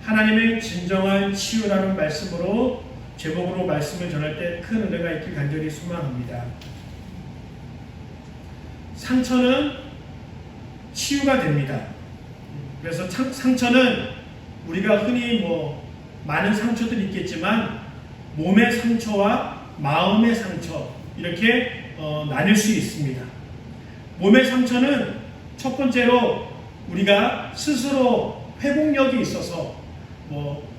하나님의 진정한 치유라는 말씀으로 제목으로 말씀을 전할 때 큰 은혜가 있길 간절히 소망합니다. 상처는 치유가 됩니다. 그래서 상처는 우리가 흔히 많은 상처들이 있겠지만 몸의 상처와 마음의 상처 이렇게 나뉠 수 있습니다. 몸의 상처는 첫 번째로 우리가 스스로 회복력이 있어서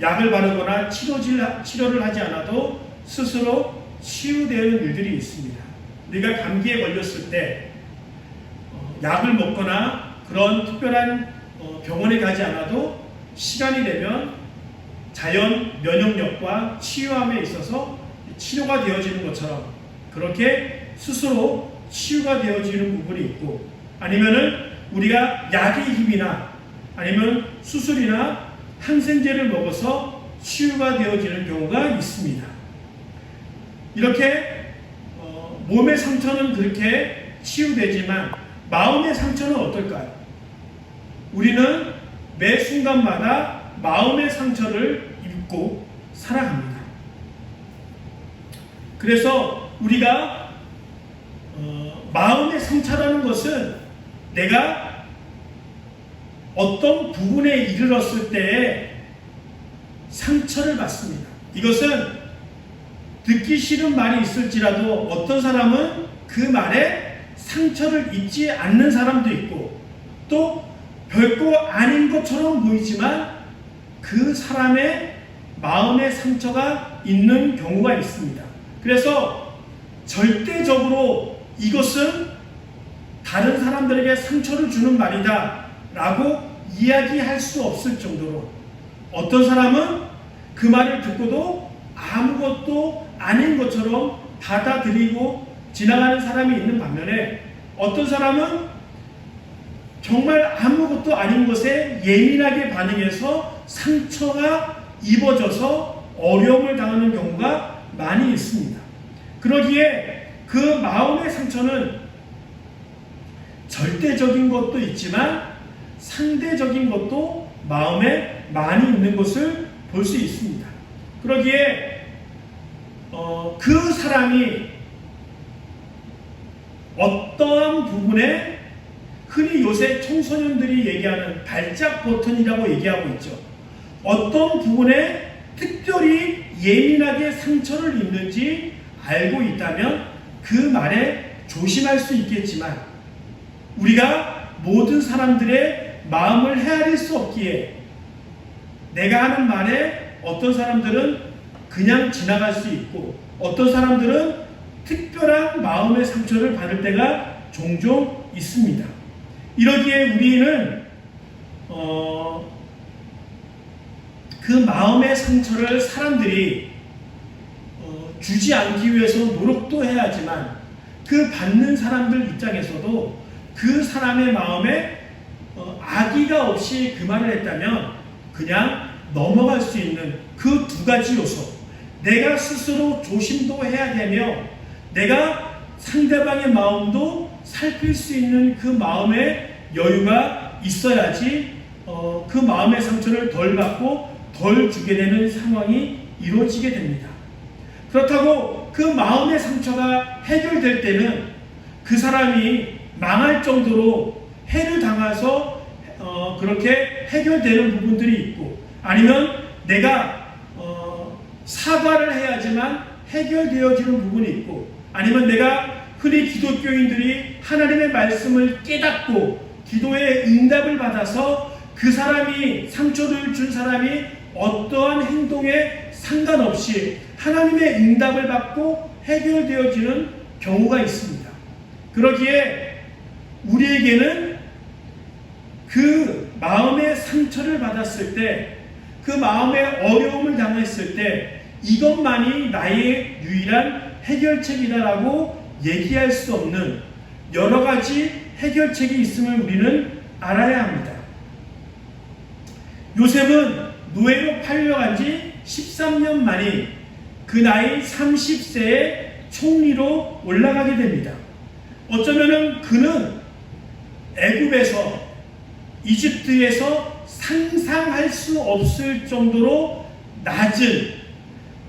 약을 바르거나 치료를 하지 않아도 스스로 치유되는 일들이 있습니다. 우리가 감기에 걸렸을 때 약을 먹거나 그런 특별한 병원에 가지 않아도 시간이 되면 자연 면역력과 치유함에 있어서 치료가 되어지는 것처럼 그렇게 스스로 치유가 되어지는 부분이 있고, 아니면은 우리가 약의 힘이나 아니면 수술이나 항생제를 먹어서 치유가 되어지는 경우가 있습니다. 이렇게 몸의 상처는 그렇게 치유되지만 마음의 상처는 어떨까요? 우리는 매 순간마다 마음의 상처를 입고 살아갑니다. 그래서 우리가 마음의 상처라는 것은 내가 어떤 부분에 이르렀을 때에 상처를 받습니다. 이것은 듣기 싫은 말이 있을지라도 어떤 사람은 그 말에 상처를 입지 않는 사람도 있고, 또 별거 아닌 것처럼 보이지만 그 사람의 마음의 상처가 있는 경우가 있습니다. 그래서 절대적으로 이것은 다른 사람들에게 상처를 주는 말이다 라고 이야기할 수 없을 정도로, 어떤 사람은 그 말을 듣고도 아무것도 아닌 것처럼 받아들이고 지나가는 사람이 있는 반면에, 어떤 사람은 정말 아무것도 아닌 것에 예민하게 반응해서 상처가 입어져서 어려움을 당하는 경우가 많이 있습니다. 그러기에 그 마음의 상처는 절대적인 것도 있지만 상대적인 것도 마음에 많이 있는 것을 볼 수 있습니다. 그러기에 그 사람이 어떠한 부분에, 흔히 요새 청소년들이 얘기하는 발작 버튼이라고 얘기하고 있죠. 어떤 부분에 특별히 예민하게 상처를 입는지 알고 있다면 그 말에 조심할 수 있겠지만, 우리가 모든 사람들의 마음을 헤아릴 수 없기에 내가 하는 말에 어떤 사람들은 그냥 지나갈 수 있고, 어떤 사람들은 특별한 마음의 상처를 받을 때가 종종 있습니다. 이러기에 우리는 그 마음의 상처를 사람들이 주지 않기 위해서 노력도 해야 하지만, 그 받는 사람들 입장에서도 그 사람의 마음에 악의가 없이 그 말을 했다면 그냥 넘어갈 수 있는 그 두 가지 요소, 내가 스스로 조심도 해야 되며 내가 상대방의 마음도 살필 수 있는 그 마음의 여유가 있어야지 그 마음의 상처를 덜 받고 덜 주게 되는 상황이 이루어지게 됩니다. 그렇다고 그 마음의 상처가 해결될 때는 그 사람이 망할 정도로 해를 당해서 그렇게 해결되는 부분들이 있고, 아니면 내가 사과를 해야지만 해결되어지는 부분이 있고, 아니면 내가 흔히 기독교인들이 하나님의 말씀을 깨닫고 기도의 응답을 받아서 그 사람이, 상처를 준 사람이 어떠한 행동에 상관없이 하나님의 응답을 받고 해결되어지는 경우가 있습니다. 그러기에 우리에게는 그 마음의 상처를 받았을 때, 그 마음의 어려움을 당했을 때 이것만이 나의 유일한 해결책이다라고 얘기할 수 없는 여러 가지 해결책이 있음을 우리는 알아야 합니다. 요셉은 노예로 팔려간 지 13년 만인 그 나이 30세에 총리로 올라가게 됩니다. 어쩌면은 그는 애굽에서, 이집트에서 상상할 수 없을 정도로 낮은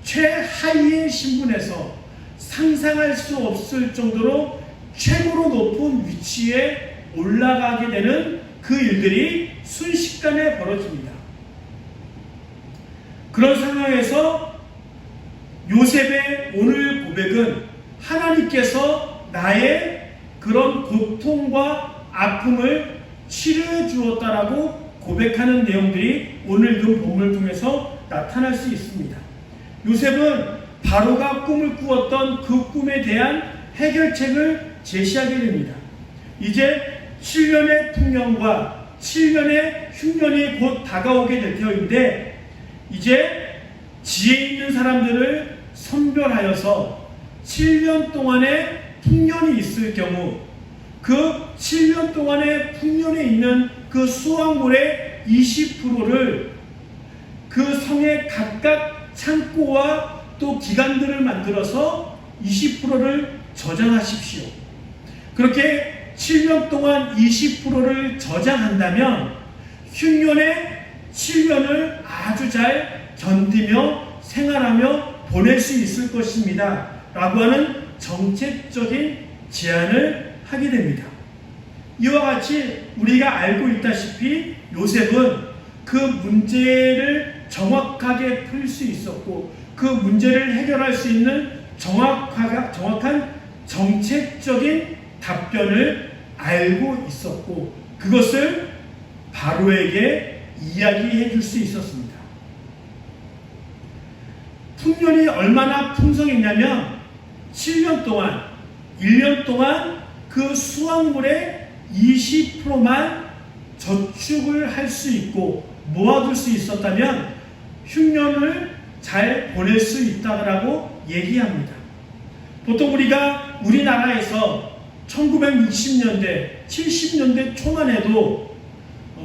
최하위의 신분에서 상상할 수 없을 정도로 최고로 높은 위치에 올라가게 되는 그 일들이 순식간에 벌어집니다. 그런 상황에서 요셉의 오늘 고백은 하나님께서 나의 그런 고통과 아픔을 치료해 주었다라고 고백하는 내용들이 오늘 읽은 본문을 통해서 나타날 수 있습니다. 요셉은 바로가 꿈을 꾸었던 그 꿈에 대한 해결책을 제시하게 됩니다. 이제 7년의 풍년과 7년의 흉년이 곧 다가오게 될 터인데, 이제 지혜 있는 사람들을 선별하여서 7년 동안의 풍년이 있을 경우 그 7년 동안의 풍년에 있는 그 수확물의 20%를 그 성의 각각 창고와 또 기관들을 만들어서 20%를 저장하십시오. 그렇게 7년 동안 20%를 저장한다면 흉년의 7년을 아주 잘 견디며 생활하며 보낼 수 있을 것입니다. 라고 하는 정책적인 제안을 하게 됩니다. 이와 같이 우리가 알고 있다시피 요셉은 그 문제를 정확하게 풀 수 있었고 그 문제를 해결할 수 있는 정확한 정책적인 답변을 알고 있었고 그것을 바로에게 이야기해 줄 수 있었습니다. 풍년이 얼마나 풍성했냐면 7년 동안 1년 동안 그 수확물의 20%만 저축을 할 수 있고 모아둘 수 있었다면 흉년을 잘 보낼 수 있다고 얘기합니다. 보통 우리가 우리나라에서 1960년대, 70년대 초만 해도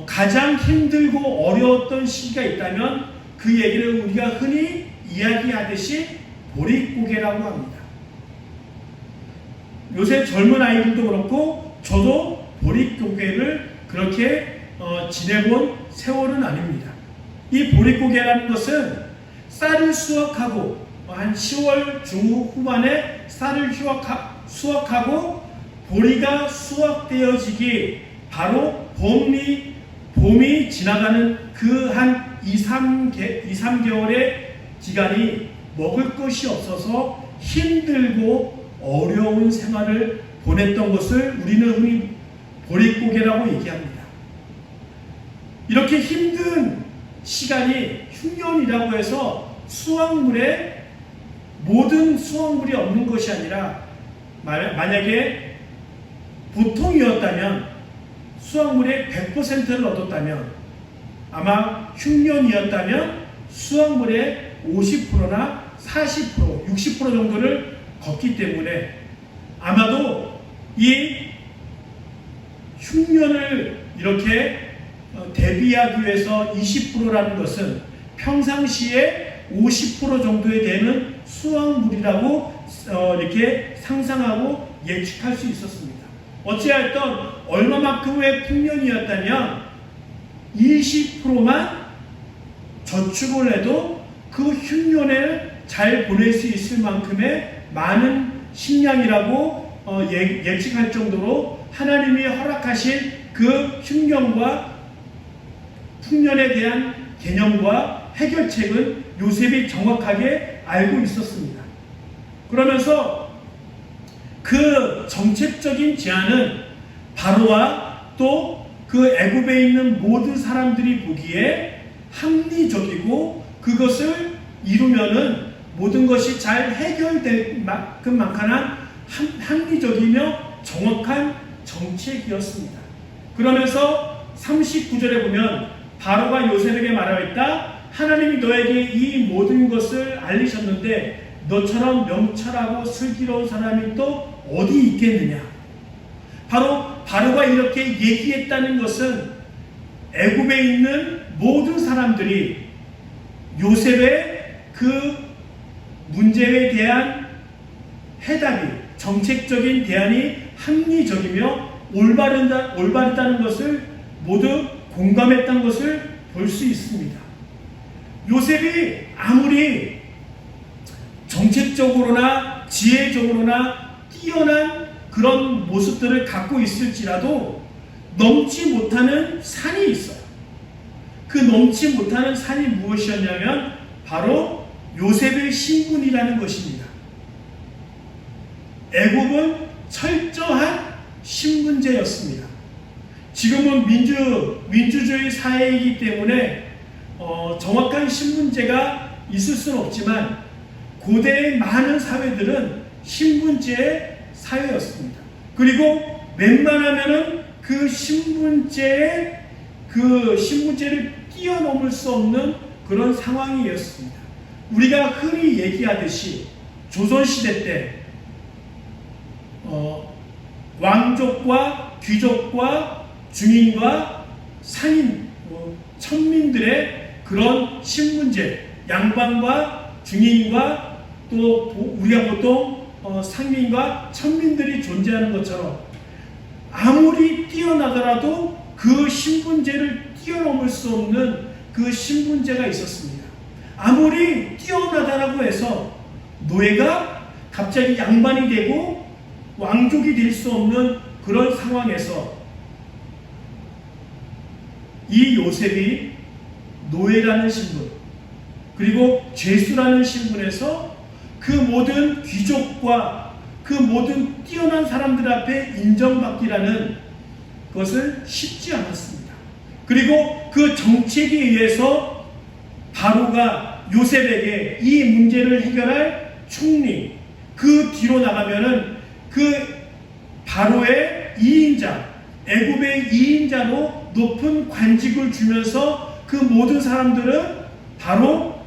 가장 힘들고 어려웠던 시기가 있다면 그 얘기를 우리가 흔히 이야기하듯이 보릿고개라고 합니다. 요새 젊은 아이들도 그렇고 저도 보릿고개를 그렇게 지내본 세월은 아닙니다. 이 보릿고개라는 것은 쌀을 수확하고 한 10월 중후반에 쌀을 수확하고 보리가 수확되어지기 바로 봄이 지나가는 그 한 2-3개월의 기간이 먹을 것이 없어서 힘들고 어려운 생활을 보냈던 것을 우리는 흔히 보릿고개라고 얘기합니다. 이렇게 힘든 시간이 흉년이라고 해서 모든 수확물이 없는 것이 아니라 만약에 보통이었다면 수확물의 100%를 얻었다면 아마 흉년이었다면 수확물의 50%나 40%, 60% 정도를 걷기 때문에 아마도 이 흉년을 이렇게 대비하기 위해서 20%라는 것은 평상시에 50% 정도에 되는 수확물이라고 이렇게 상상하고 예측할 수 있었습니다. 어찌하였던 얼마만큼의 풍년이었다면 20%만 저축을 해도 그 흉년을 잘 보낼 수 있을 만큼의 많은 식량이라고 예측할 정도로 하나님이 허락하신 그 흉년과 풍년에 대한 개념과 해결책은 요셉이 정확하게 알고 있었습니다. 그러면서 그 정책적인 제안은 바로와 또 그 애굽에 있는 모든 사람들이 보기에 합리적이고 그것을 이루면은 모든 것이 잘 해결될 만큼한 합리적이며 정확한 정책이었습니다. 그러면서 39절에 보면 바로가 요셉에게 말하였다. 하나님이 너에게 이 모든 것을 알리셨는데 너처럼 명철하고 슬기로운 사람이 또 어디 있겠느냐. 바로가 이렇게 얘기했다는 것은 애굽에 있는 모든 사람들이 요셉의 그 문제에 대한 해답이 정책적인 대안이 합리적이며 올바르다는 것을 모두 공감했다는 것을 볼 수 있습니다. 요셉이 아무리 정책적으로나 지혜적으로나 뛰어난 그런 모습들을 갖고 있을지라도 넘지 못하는 산이 있어요. 그 넘지 못하는 산이 무엇이었냐면 바로 요셉의 신분이라는 것입니다. 애굽은 철저한 신분제였습니다. 지금은 민주주의 사회이기 때문에 정확한 신분제가 있을 수는 없지만 고대의 많은 사회들은 신분제의 사회였습니다. 그리고 웬만하면은 그 신분제를 뛰어넘을 수 없는 그런 상황이었습니다. 우리가 흔히 얘기하듯이 조선시대 때 왕족과 귀족과 중인과 상인, 천민들의 그런 신분제, 양반과 중인과 또 우리가 보통 상민과 천민들이 존재하는 것처럼 아무리 뛰어나더라도 그 신분제를 뛰어넘을 수 없는 그 신분제가 있었습니다. 아무리 뛰어나다라고 해서 노예가 갑자기 양반이 되고 왕족이 될 수 없는 그런 상황에서 이 요셉이 노예라는 신분 그리고 죄수라는 신분에서 그 모든 귀족과 그 모든 뛰어난 사람들 앞에 인정받기라는 것을 쉽지 않았습니다. 그리고 그 정책에 의해서 바로가 요셉에게 이 문제를 해결할 총리, 그 뒤로 나가면은 그 바로의 2인자, 애굽의 2인자로 높은 관직을 주면서 그 모든 사람들은 바로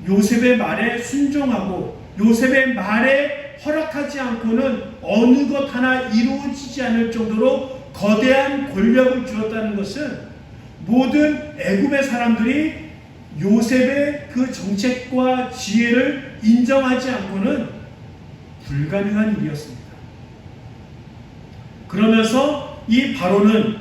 요셉의 말에 순종하고 요셉의 말에 허락하지 않고는 어느 것 하나 이루어지지 않을 정도로 거대한 권력을 주었다는 것은 모든 애굽의 사람들이 요셉의 그 정책과 지혜를 인정하지 않고는 불가능한 일이었습니다. 그러면서 이 바로는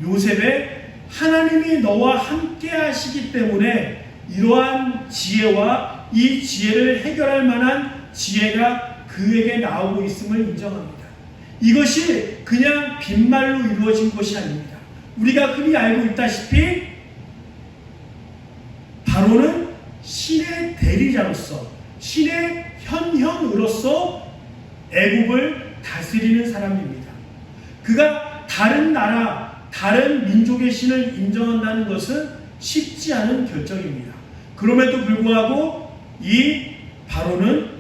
요셉의 하나님이 너와 함께 하시기 때문에 이러한 지혜와 이 지혜를 해결할 만한 지혜가 그에게 나오고 있음을 인정합니다. 이것이 그냥 빈말로 이루어진 것이 아닙니다. 우리가 흔히 알고 있다시피 바로는 신의 대리자로서 신의 현현으로서 애굽을 다스리는 사람입니다. 그가 다른 나라, 다른 민족의 신을 인정한다는 것은 쉽지 않은 결정입니다. 그럼에도 불구하고 이 바로는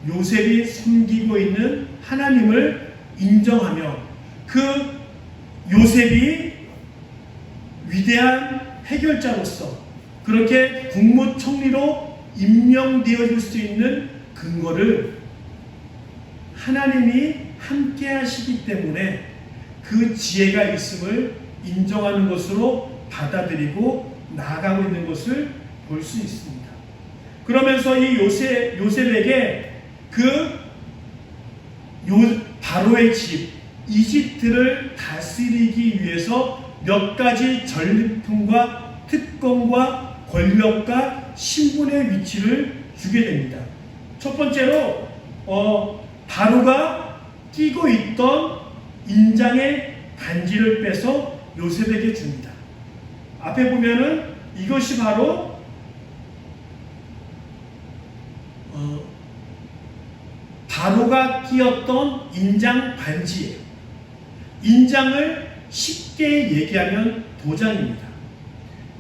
요셉이 섬기고 있는 하나님을 인정하며 그 요셉이 위대한 해결자로서 그렇게 국무총리로 임명되어질 수 있는 근거를 하나님이 함께 하시기 때문에 그 지혜가 있음을 인정하는 것으로 받아들이고 나아가고 있는 것을 볼 수 있습니다. 그러면서 이 요셉에게 바로의 집 이집트를 다스리기 위해서 몇 가지 전리품과 특권과 권력과 신분의 위치를 주게 됩니다. 첫 번째로 바로가 끼고 있던 인장의 반지를 빼서 요셉에게 줍니다. 앞에 보면은 이것이 바로 바로가 끼었던 인장 반지예요. 인장을 쉽게 얘기하면 도장입니다.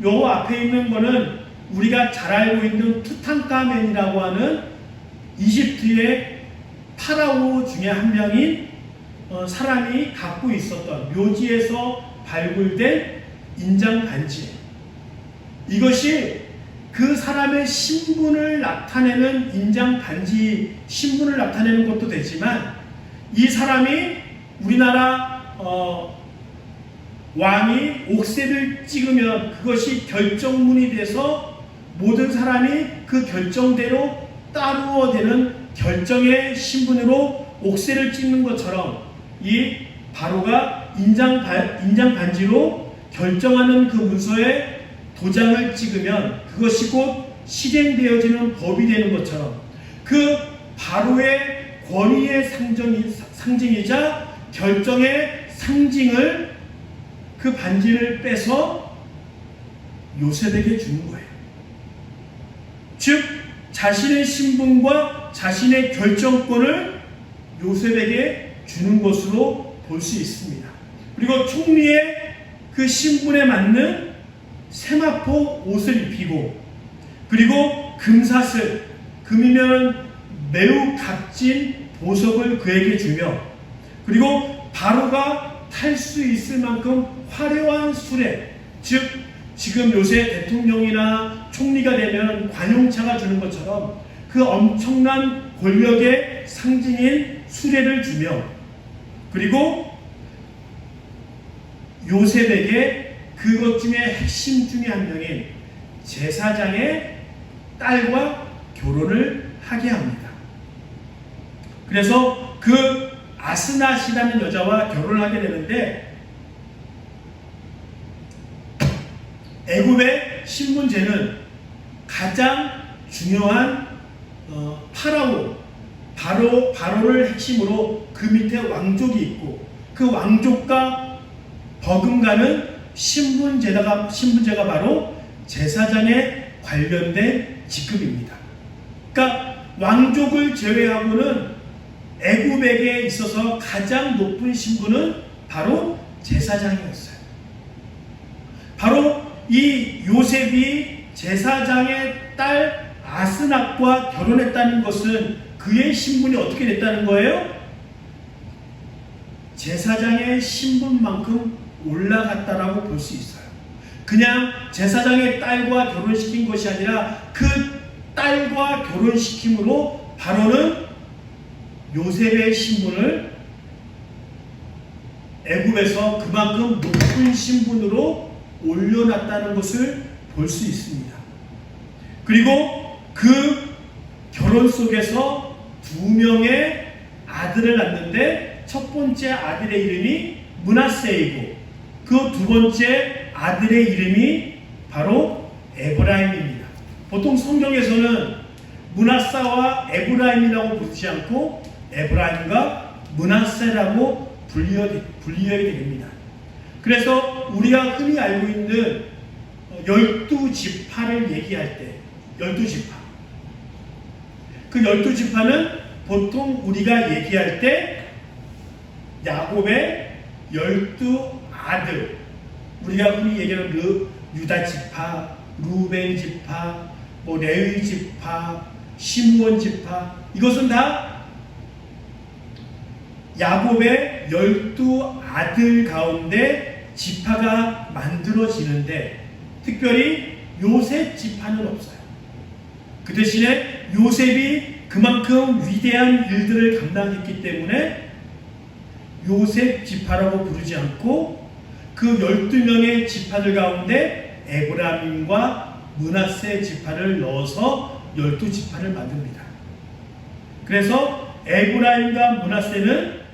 요 앞에 있는 거는 우리가 잘 알고 있는 투탕카멘이라고 하는 이집트의 파라오 중에 한 명인 사람이 갖고 있었던 묘지에서 발굴된 인장 반지예요. 이것이 그 사람의 신분을 나타내는 인장 반지 신분을 나타내는 것도 되지만 이 사람이 우리나라 왕이 옥새를 찍으면 그것이 결정문이 돼서 모든 사람이 그 결정대로 따르어 되는 결정의 신분으로 옥새를 찍는 것처럼 이 바로가 인장 반지로 결정하는 그 문서에 도장을 찍으면 그것이 곧 실행되어지는 법이 되는 것처럼 그 바로의 권위의 상징이자 결정의 상징을 그 반지를 빼서 요셉에게 주는 거예요. 즉 자신의 신분과 자신의 결정권을 요셉에게 주는 것으로 볼 수 있습니다. 그리고 총리의 그 신분에 맞는 세마포 옷을 입히고, 그리고 금사슬, 금이면 매우 값진 보석을 그에게 주며, 그리고 바로가 탈 수 있을 만큼 화려한 수레, 즉 지금 요새 대통령이나 총리가 되면 관용차가 주는 것처럼 그 엄청난 권력의 상징인 수레를 주며, 그리고 요셉에게 그것 중에 핵심 중에 한 명인 제사장의 딸과 결혼을 하게 합니다. 그래서 그 아스낫이라는 여자와 결혼을 하게 되는데, 애굽의 신분제는 가장 중요한 바로를 핵심으로 그 밑에 왕족이 있고, 그 왕족과 버금가는 신분제가 바로 제사장에 관련된 직급입니다. 그러니까 왕족을 제외하고는 애굽에게 있어서 가장 높은 신분은 바로 제사장이었어요. 바로 이 요셉이 제사장의 딸 아스낫과 결혼했다는 것은 그의 신분이 어떻게 됐다는 거예요? 제사장의 신분만큼 올라갔다라고 볼 수 있어요. 그냥 제사장의 딸과 결혼시킨 것이 아니라 그 딸과 결혼시킴으로 바로는 요셉의 신분을 애굽에서 그만큼 높은 신분으로 올려놨다는 것을 볼 수 있습니다. 그리고 그 결혼 속에서 2명의 아들을 낳는데, 첫 번째 아들의 이름이 므낫세이고 그 두 번째 아들의 이름이 바로 에브라임입니다. 보통 성경에서는 므낫사와 에브라임이라고 부르지 않고 에브라임과 므낫세라고 분리하게 됩니다. 그래서 우리가 흔히 알고 있는 12지파를 얘기할 때, 12지파, 그 12지파는 보통 우리가 얘기할 때 야곱의 12아들, 우리가 흔히 얘기하는 유다지파, 루벤지파, 레위지파, 시므온지파, 이것은 다 야곱의 12아들 가운데 지파가 만들어지는데, 특별히 요셉 지파는 없어요. 그 대신에 요셉이 그만큼 위대한 일들을 감당했기 때문에 요셉 지파라고 부르지 않고 그 12명의 지파들 가운데 에브라임과 므낫세 지파를 넣어서 12지파를 만듭니다. 그래서 에브라임과 므낫세는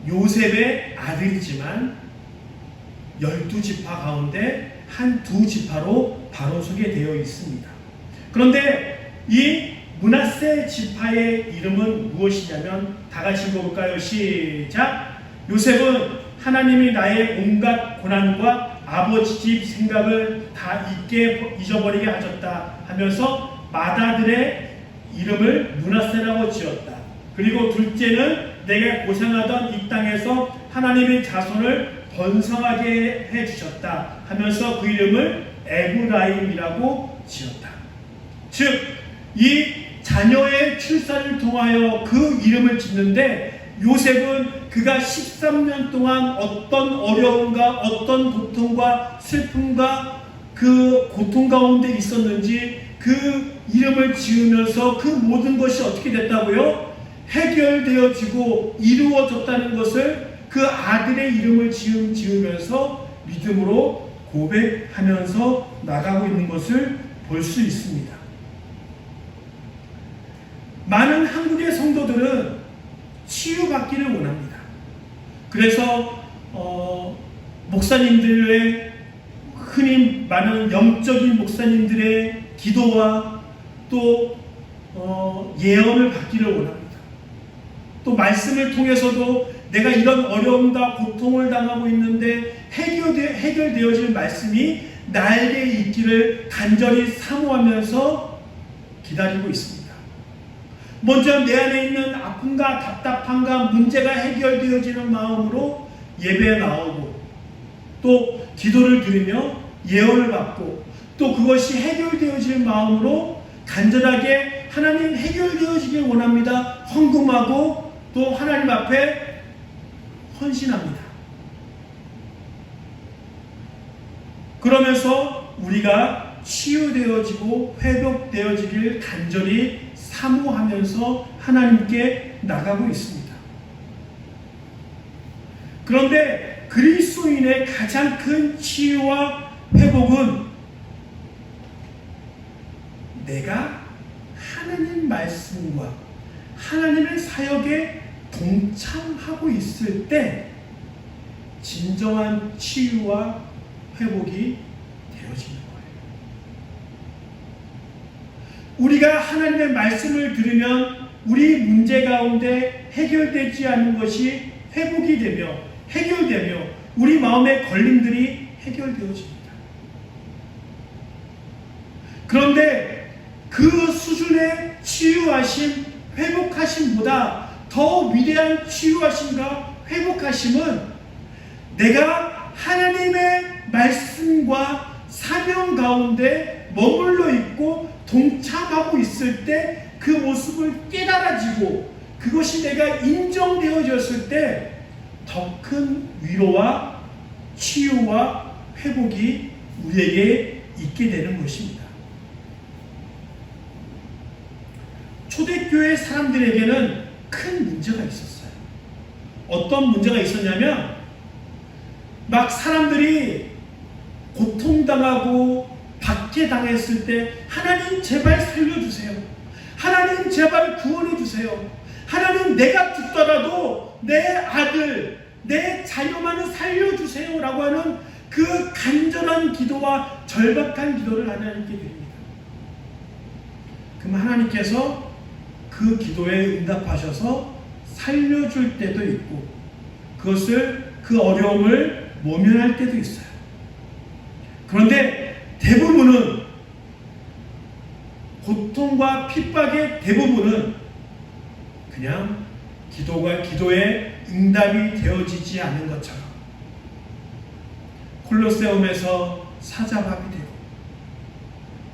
요셉의 아들이지만 12지파 가운데 한 2지파로 바로 소개되어 있습니다. 그런데 이 므낫세 지파의 이름은 무엇이냐면, 다 같이 읽어볼까요? 시작! 요셉은 하나님이 나의 온갖 고난과 아버지 집 생각을 다 잊어버리게 하셨다 하면서 맏아들의 이름을 므낫세라고 지었다. 그리고 둘째는 내게 고생하던 이 땅에서 하나님의 자손을 번성하게 해주셨다 하면서 그 이름을 에브라임이라고 지었다. 즉, 이 자녀의 출산을 통하여 그 이름을 짓는데, 요셉은 그가 13년 동안 어떤 어려움과 어떤 고통과 슬픔과 그 고통 가운데 있었는지 그 이름을 지으면서 그 모든 것이 어떻게 됐다고요? 해결되어지고 이루어졌다는 것을 그 아들의 이름을 지으면서 믿음으로 고백하면서 나가고 있는 것을 볼 수 있습니다. 많은 한국의 성도들은 치유받기를 원합니다. 그래서 목사님들의 흔히 많은 영적인 목사님들의 기도와 또 예언을 받기를 원합니다. 또 말씀을 통해서도 내가 이런 어려움과 고통을 당하고 있는데 해결되어질 말씀이 나에게 있기를 간절히 사모하면서 기다리고 있습니다. 먼저 내 안에 있는 아픔과 답답함과 문제가 해결되어지는 마음으로 예배에 나오고 또 기도를 드리며 예언을 받고 또 그것이 해결되어질 마음으로 간절하게 하나님 해결되어지길 원합니다. 헌금하고 또 하나님 앞에 헌신합니다. 그러면서 우리가 치유되어지고 회복되어지길 간절히 사모하면서 하나님께 나가고 있습니다. 그런데 그리스도인의 가장 큰 치유와 회복은 내가 하나님 말씀과 하나님의 사역에 동참하고 있을 때 진정한 치유와 회복이 되어지는 거예요. 우리가 하나님의 말씀을 들으면 우리 문제 가운데 해결되지 않는 것이 회복이 되며 해결되며 우리 마음의 걸림들이 해결되어집니다. 그런데 그 수준의 치유하심, 회복하심보다 더 위대한 치유하심과 회복하심은 내가 하나님의 말씀과 사명 가운데 머물러 있고 동참하고 있을 때 그 모습을 깨달아지고 그것이 내가 인정되어졌을 때 더 큰 위로와 치유와 회복이 우리에게 있게 되는 것입니다. 초대교회 사람들에게는 큰 문제가 있었어요. 어떤 문제가 있었냐면 막 사람들이 고통당하고 박해당했을 때 하나님 제발 살려주세요. 하나님 제발 구원해주세요. 하나님 내가 죽더라도 내 아들, 내 자녀만은 살려주세요 라고 하는 그 간절한 기도와 절박한 기도를 하나님께 드립니다. 그럼 하나님께서 그 기도에 응답하셔서 살려줄 때도 있고 그 어려움을 모면할 때도 있어요. 그런데 대부분은 고통과 핍박의 대부분은 그냥 기도에 응답이 되어지지 않는 것처럼 콜로세움에서 사자밥이 되고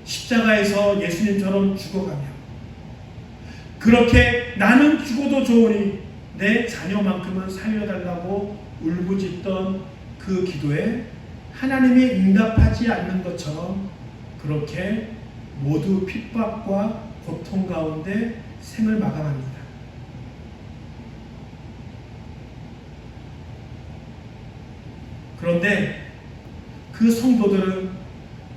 십자가에서 예수님처럼 죽어가며 그렇게 나는 죽어도 좋으니 내 자녀만큼은 살려달라고 울부짖던 그 기도에 하나님이 응답하지 않는 것처럼 그렇게 모두 핍박과 고통 가운데 생을 마감합니다. 그런데 그 성도들은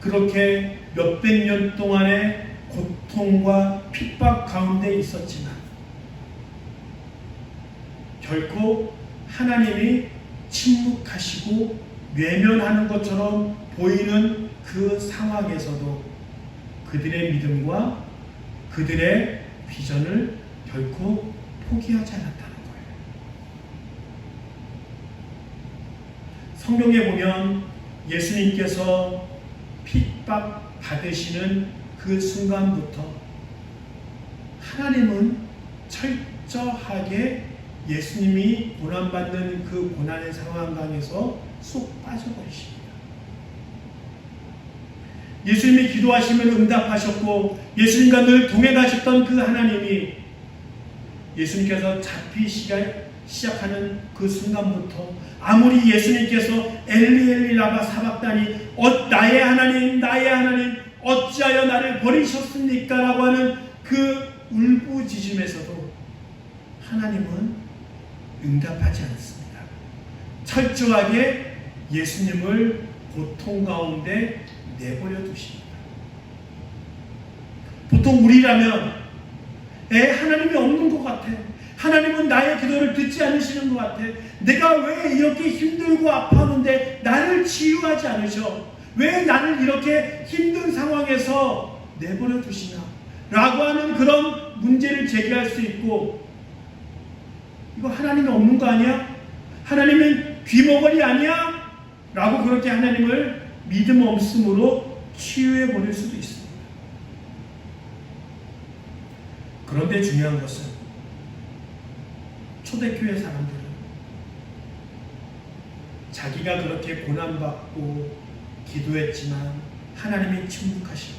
그렇게 몇백 년 동안의 고통과 핍박 가운데 있었지만 결코 하나님이 침묵하시고 외면하는 것처럼 보이는 그 상황에서도 그들의 믿음과 그들의 비전을 결코 포기하지 않았다는 거예요. 성경에 보면 예수님께서 핍박 받으시는 그 순간부터 하나님은 철저하게 예수님이 고난받는 그 고난의 상황에서 쏙 빠져버리십니다. 예수님이 기도하시면 응답하셨고 예수님과 늘 동행하셨던 그 하나님이 예수님께서 잡히시기 시작하는 그 순간부터 아무리 예수님께서 엘리 엘리 라마 사박다니 나의 하나님 나의 하나님 어찌하여 나를 버리셨습니까? 라고 하는 그 울부짖음에서도 하나님은 응답하지 않습니다. 철저하게 예수님을 고통 가운데 내버려 두십니다. 보통 우리라면 하나님이 없는 것 같아. 하나님은 나의 기도를 듣지 않으시는 것 같아. 내가 왜 이렇게 힘들고 아파하는데 나를 치유하지 않으셔? 왜 나를 이렇게 힘든 상황에서 내버려 두시나? 라고 하는 그런 문제를 제기할 수 있고, 이거 하나님이 없는 거 아니야? 하나님은 귀머거리 아니야? 라고 그렇게 하나님을 믿음 없음으로 치유해 버릴 수도 있습니다. 그런데 중요한 것은 초대교회 사람들은 자기가 그렇게 고난받고 기도했지만 하나님이 침묵하실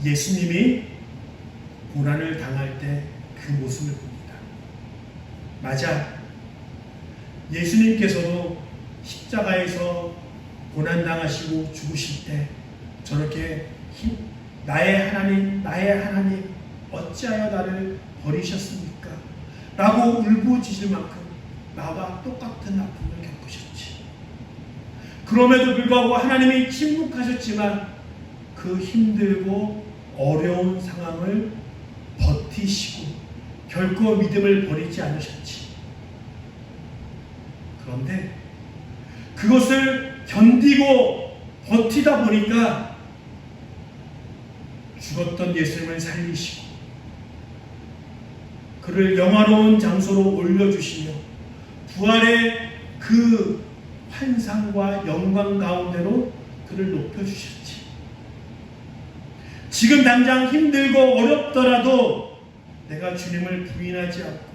때 예수님이 고난을 당할 때 그 모습을 봅니다. 맞아. 예수님께서도 십자가에서 고난당하시고 죽으실 때 저렇게 나의 하나님, 나의 하나님, 어찌하여 나를 버리셨습니까? 라고 울부짖을 만큼 나와 똑같은 아픔을 겪으셨지. 그럼에도 불구하고 하나님이 침묵하셨지만 그 힘들고 어려운 상황을 버티시고 결코 믿음을 버리지 않으셨지. 그런데 그것을 견디고 버티다 보니까 죽었던 예수님을 살리시고 그를 영화로운 장소로 올려주시며 부활의 그 환상과 영광 가운데로 그를 높여주셨지. 지금 당장 힘들고 어렵더라도 내가 주님을 부인하지 않고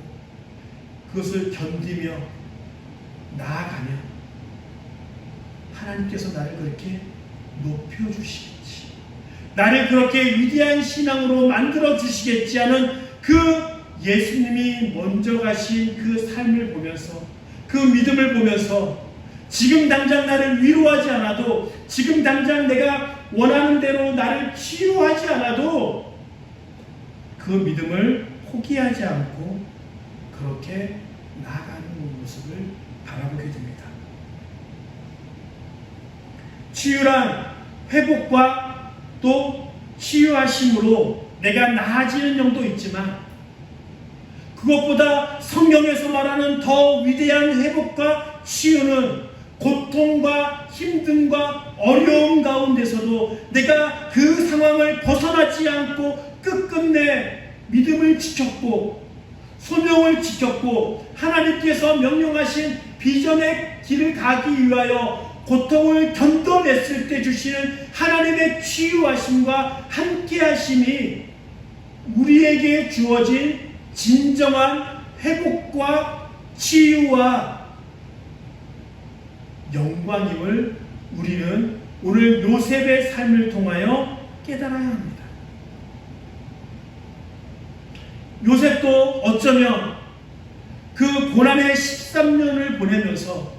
그것을 견디며 나아가면 하나님께서 나를 그렇게 높여주시겠지. 나를 그렇게 위대한 신앙으로 만들어주시겠지 하는 그 예수님이 먼저 가신 그 삶을 보면서 그 믿음을 보면서 지금 당장 나를 위로하지 않아도 지금 당장 내가 원하는 대로 나를 치유하지 않아도 그 믿음을 포기하지 않고 그렇게 나아가는 모습을 바라보게 됩니다. 치유란 회복과 또 치유하심으로 내가 나아지는 정도 있지만 그것보다 성경에서 말하는 더 위대한 회복과 치유는 고통과 힘듦과 어려움 가운데서도 내가 그 상황을 벗어나지 않고 끝끝내 믿음을 지켰고 소명을 지켰고 하나님께서 명령하신 비전의 길을 가기 위하여 고통을 견뎌냈을 때 주시는 하나님의 치유하심과 함께하심이 우리에게 주어진 진정한 회복과 치유와 영광임을 우리는 오늘 요셉의 삶을 통하여 깨달아야 합니다. 요셉도 어쩌면 그 고난의 13년을 보내면서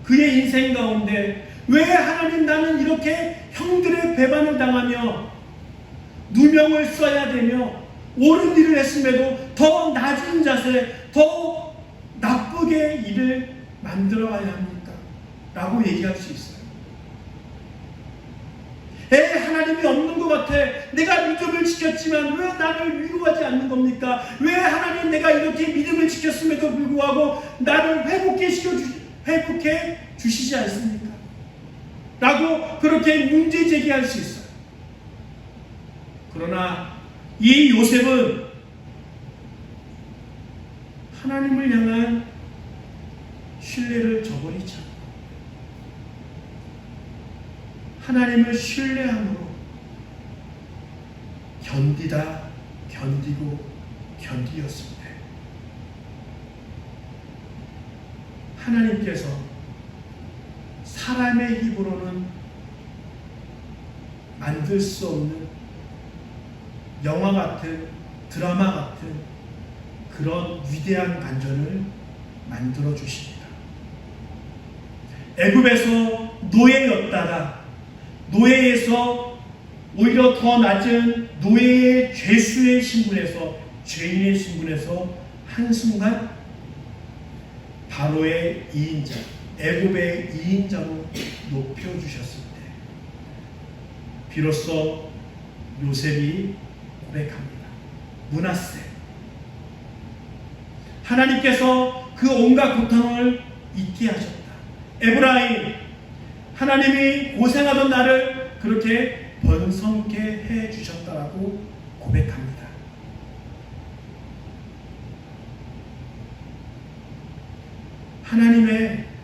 그의 인생 가운데 왜 하나님 나는 이렇게 형들의 배반을 당하며 누명을 써야 되며 옳은 일을 했음에도 더 낮은 자세, 더 나쁘게 일을 만들어 와야 합니까? 라고 얘기할 수 있어요. 하나님이 없는 것 같아. 내가 믿음을 지켰지만 왜 나를 위로하지 않는 겁니까? 왜 하나님 내가 이렇게 믿음을 지켰음에도 불구하고 나를 회복해 주시지 않습니까? 라고 그렇게 문제 제기할 수 있어요. 그러나 이 요셉은 하나님을 향한 신뢰를 저버리지 않고 하나님을 신뢰함으로 견디고 견디었습니다. 하나님께서 사람의 힘으로는 만들 수 없는 영화 같은 드라마 같은 그런 위대한 반전을 만들어 주십니다. 애굽에서 노예였다가 노예에서 오히려 더 낮은 노예의 죄수의 신분에서 죄인의 신분에서 한순간 바로의 2인자, 애굽의 2인자로 높여주셨을 때 비로소 요셉이 고백합니다. 므낫세, 하나님께서 그 온갖 고통을 잊게 하셨다. 에브라임, 하나님이 고생하던 나를 그렇게 번성케 해 주셨다라고 고백합니다.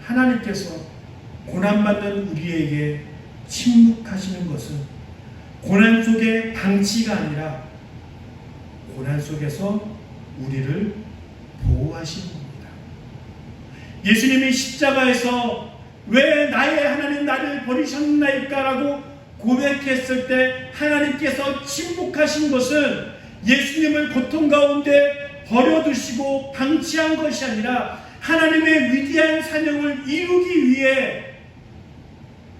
하나님께서 고난받는 우리에게 침묵하시는 것은 고난 속의 방치가 아니라 고난 속에서 우리를 보호하시는 겁니다. 예수님이 십자가에서 왜 나의 하나님 나를 버리셨나이까라고 고백했을 때 하나님께서 침묵하신 것은 예수님을 고통 가운데 버려두시고 방치한 것이 아니라 하나님의 위대한 사명을 이루기 위해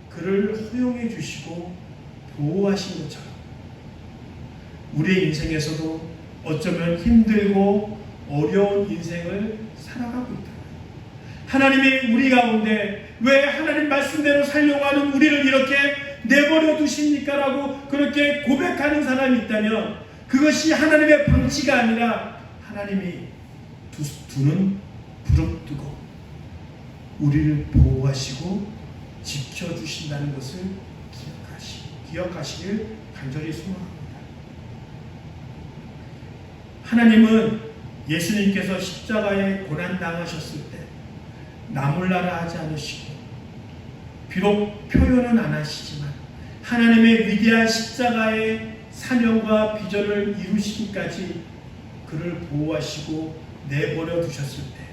그를 허용해 주시고 보호하신 것처럼 우리의 인생에서도 어쩌면 힘들고 어려운 인생을 살아가고 있다. 하나님이 우리 가운데 왜 하나님 말씀대로 살려고 하는 우리를 이렇게 내버려 두십니까? 라고 그렇게 고백하는 사람이 있다면 그것이 하나님의 방치가 아니라 하나님이 두는 부릅뜨고 우리를 보호하시고 지켜주신다는 것을 기억하시길 간절히 소망합니다. 하나님은 예수님께서 십자가에 고난당하셨을 때 나몰라라 하지 않으시고 비록 표현은 안 하시지만 하나님의 위대한 십자가의 사명과 비전을 이루시기까지 그를 보호하시고 내버려 두셨을 때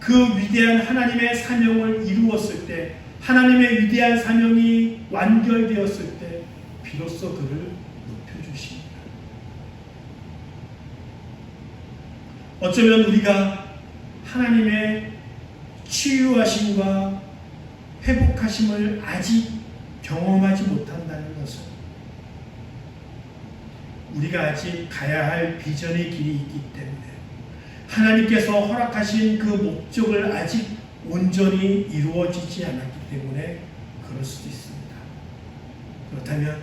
그 위대한 하나님의 사명을 이루었을 때 하나님의 위대한 사명이 완결되었을 때 비로소 그를 높여주십니다. 어쩌면 우리가 하나님의 치유하심과 회복하심을 아직 경험하지 못한다는 것은 우리가 아직 가야 할 비전의 길이 있기 때문에 하나님께서 허락하신 그 목적을 아직 온전히 이루어지지 않았기 때문에 그럴 수도 있습니다. 그렇다면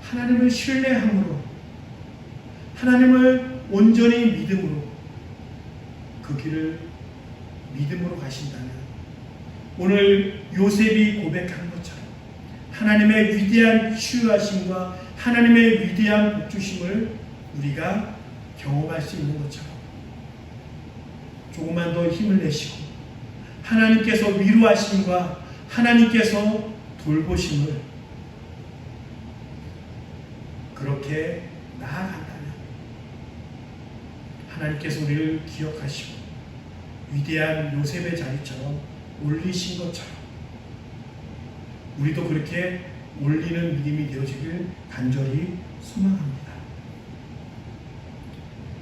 하나님을 신뢰함으로 하나님을 온전히 믿음으로 그 길을 믿음으로 가신다면 오늘 요셉이 고백한 것처럼 하나님의 위대한 치유하심과 하나님의 위대한 복주심을 우리가 경험할 수 있는 것처럼 조금만 더 힘을 내시고 하나님께서 위로하심과 하나님께서 돌보심을 그렇게 나아간다면 하나님께서 우리를 기억하시고 위대한 요셉의 자리처럼 올리신 것처럼 우리도 그렇게 올리는 믿음이 되어지길 간절히 소망합니다.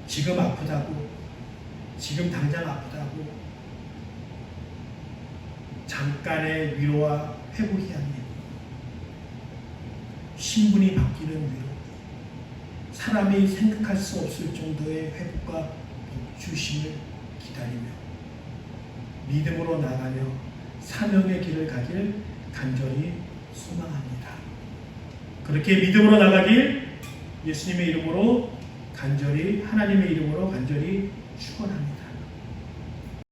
지금 아프다고 지금 당장 아프다고 잠깐의 위로와 회복이 아닌 신분이 바뀌는 위로 사람이 생각할 수 없을 정도의 회복과 복주심을 기다리며 믿음으로 나가며 사명의 길을 가길 간절히 소망합니다. 그렇게 믿음으로 나가길 예수님의 이름으로 간절히 하나님의 이름으로 간절히 축원합니다.